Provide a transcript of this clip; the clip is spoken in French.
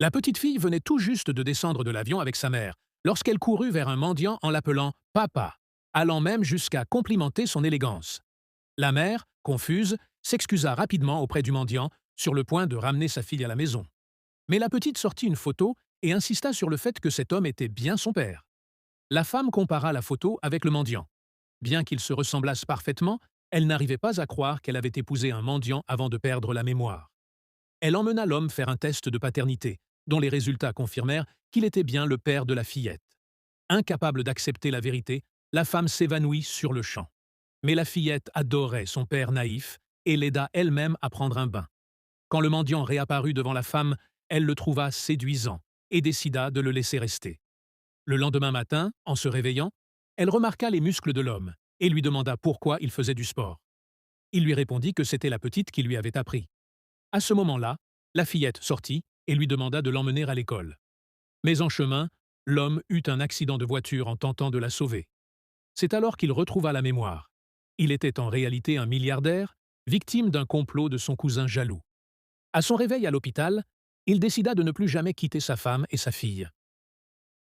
La petite fille venait tout juste de descendre de l'avion avec sa mère, lorsqu'elle courut vers un mendiant en l'appelant «papa», allant même jusqu'à complimenter son élégance. La mère, confuse, s'excusa rapidement auprès du mendiant, sur le point de ramener sa fille à la maison. Mais la petite sortit une photo et insista sur le fait que cet homme était bien son père. La femme compara la photo avec le mendiant. Bien qu'ils se ressemblassent parfaitement, elle n'arrivait pas à croire qu'elle avait épousé un mendiant avant de perdre la mémoire. Elle emmena l'homme faire un test de paternité, dont les résultats confirmèrent qu'il était bien le père de la fillette. Incapable d'accepter la vérité, la femme s'évanouit sur le champ. Mais la fillette adorait son père naïf et l'aida elle-même à prendre un bain. Quand le mendiant réapparut devant la femme, elle le trouva séduisant et décida de le laisser rester. Le lendemain matin, en se réveillant, elle remarqua les muscles de l'homme et lui demanda pourquoi il faisait du sport. Il lui répondit que c'était la petite qui lui avait appris. À ce moment-là, la fillette sortit et lui demanda de l'emmener à l'école. Mais en chemin, l'homme eut un accident de voiture en tentant de la sauver. C'est alors qu'il retrouva la mémoire. Il était en réalité un milliardaire, victime d'un complot de son cousin jaloux. À son réveil à l'hôpital, il décida de ne plus jamais quitter sa femme et sa fille.